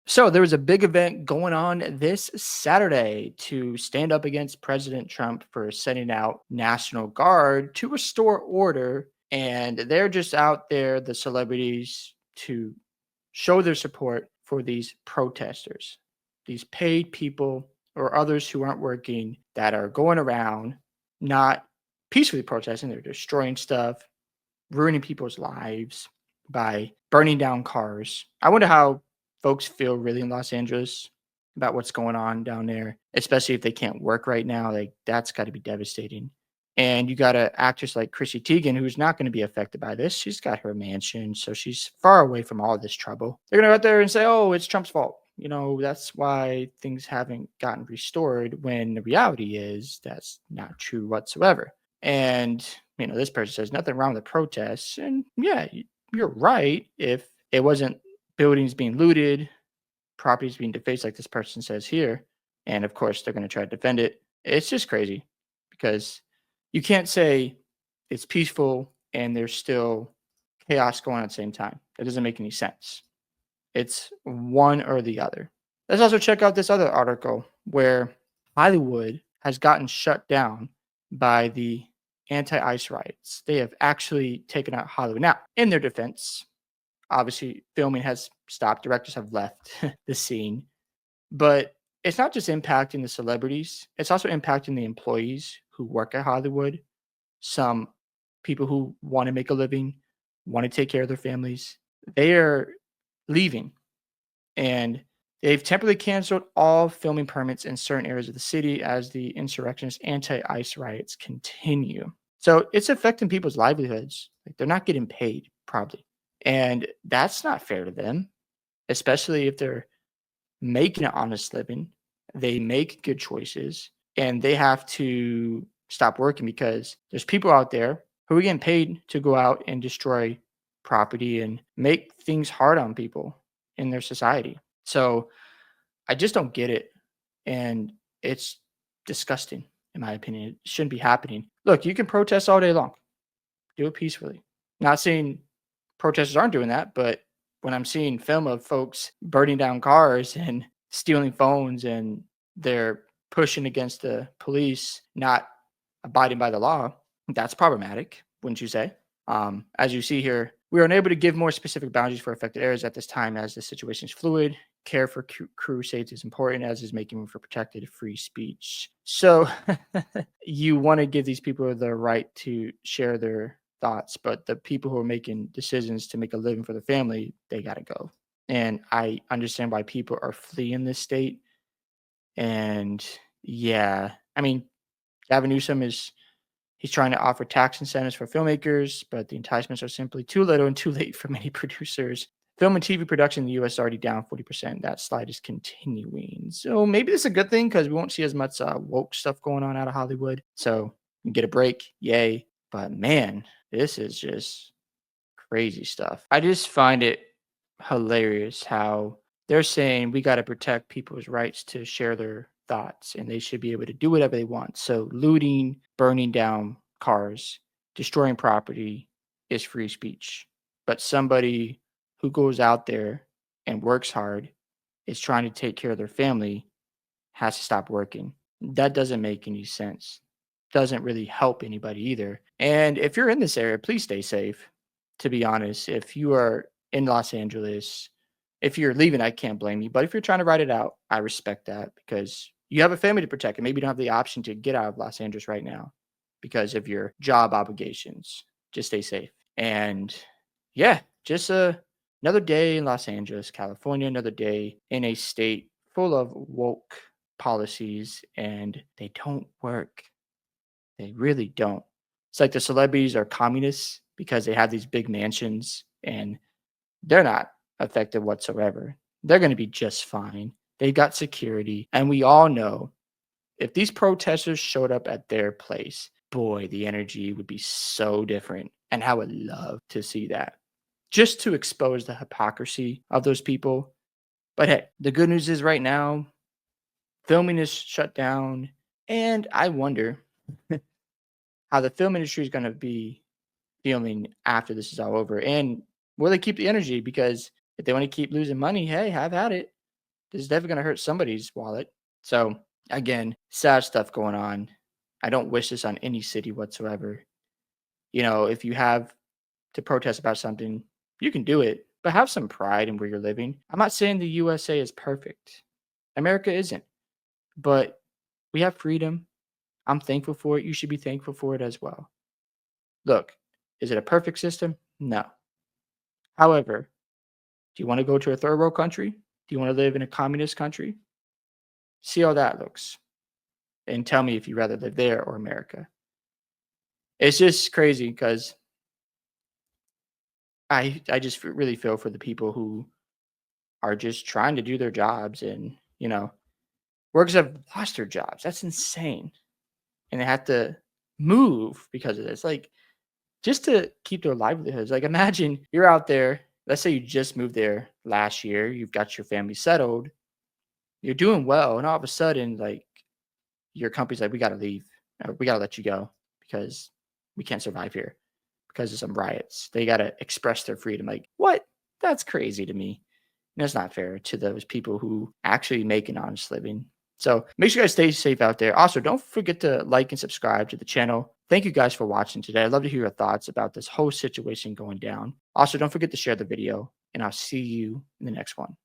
So there was a big event going on this Saturday to stand up against President Trump for sending out National Guard to restore order. And they're just out there, the celebrities, to show their support for these protesters, these paid people or others who aren't working that are going around not peacefully protesting. They're destroying stuff, ruining people's lives by burning down cars. I wonder how folks feel really in Los Angeles about what's going on down there, especially if they can't work right now. Like that's got to be devastating. And you got an actress like Chrissy Teigen who's not going to be affected by this. She's got her mansion, so she's far away from all this trouble. They're going to go out there and say, "Oh, it's Trump's fault." That's why things haven't gotten restored. When the reality is that's not true whatsoever. And this person says nothing wrong with the protests. And yeah, you're right. If it wasn't buildings being looted, properties being defaced, like this person says here, and of course they're going to try to defend it, it's just crazy because you can't say it's peaceful and there's still chaos going on at the same time. That doesn't make any sense. It's one or the other. Let's also check out this other article where Hollywood has gotten shut down by the anti ICE riots. They have actually taken out Hollywood. Now, in their defense, obviously filming has stopped, directors have left the scene, but it's not just impacting the celebrities, it's also impacting the employees who work at Hollywood. Some people who want to make a living, want to take care of their families, they are leaving and they've temporarily canceled all filming permits in certain areas of the city as the insurrectionist anti-ICE riots continue. So it's affecting people's livelihoods. Like they're not getting paid, probably. And that's not fair to them, especially if they're making an honest living. They make good choices and they have to stop working because there's people out there who are getting paid to go out and destroy property and make things hard on people in their society. So I just don't get it. And it's disgusting, in my opinion. It shouldn't be happening. Look, you can protest all day long, do it peacefully. Not saying protesters aren't doing that, but when I'm seeing film of folks burning down cars and stealing phones and they're pushing against the police, not abiding by the law, that's problematic, wouldn't you say? As you see here, we are unable to give more specific boundaries for affected areas at this time as the situation is fluid. Care for crew safety is important, as is making room for protected free speech. So you want to give these people the right to share their thoughts, but the people who are making decisions to make a living for their family, they got to go. And I understand why people are fleeing this state. And yeah, I mean, Gavin Newsom is he's trying to offer tax incentives for filmmakers, but the enticements are simply too little and too late for many producers. Film and TV production in the US is already down 40%. That slide is continuing. So maybe this is a good thing because we won't see as much woke stuff going on out of Hollywood. So you get a break. Yay. But man, this is just crazy stuff. I just find it hilarious how they're saying we got to protect people's rights to share their thoughts and they should be able to do whatever they want. So looting, burning down cars, destroying property is free speech. But somebody who goes out there and works hard, is trying to take care of their family, has to stop working. That doesn't make any sense. Doesn't really help anybody either. And if you're in this area, please stay safe. To be honest, if you are in Los Angeles, if you're leaving, I can't blame you. But if you're trying to ride it out, I respect that because you have a family to protect and maybe you don't have the option to get out of Los Angeles right now because of your job obligations. Just stay safe. And yeah, just another day in Los Angeles, California, another day in a state full of woke policies and they don't work. They really don't. It's like the celebrities are communists because they have these big mansions and they're not affected whatsoever. They're going to be just fine. They've got security. And we all know if these protesters showed up at their place, boy, the energy would be so different. And I would love to see that just to expose the hypocrisy of those people. But hey, the good news is right now, filming is shut down. And I wonder how the film industry is going to be feeling after this is all over. And will they keep the energy? Because if they want to keep losing money, hey, have at it. This is definitely going to hurt somebody's wallet. So, again, sad stuff going on. I don't wish this on any city whatsoever. If you have to protest about something, you can do it, but have some pride in where you're living. I'm not saying the USA is perfect. America isn't, but we have freedom. I'm thankful for it. You should be thankful for it as well. Look, is it a perfect system? No. However, do you want to go to a third world country? Do you want to live in a communist country? See how that looks and tell me if you rather live there or America. It's just crazy because I just really feel for the people who are just trying to do their jobs and, workers have lost their jobs. That's insane. And they have to move because of this. Like, just to keep their livelihoods. Like, imagine you're out there. Let's say you just moved there last year. You've got your family settled. You're doing well, and all of a sudden, like, your company's like, "We got to leave. We got to let you go because we can't survive here because of some riots." They got to express their freedom. Like, what? That's crazy to me. And that's not fair to those people who actually make an honest living. So make sure you guys stay safe out there. Also, don't forget to like and subscribe to the channel. Thank you guys for watching today. I'd love to hear your thoughts about this whole situation going down. Also, don't forget to share the video, and I'll see you in the next one.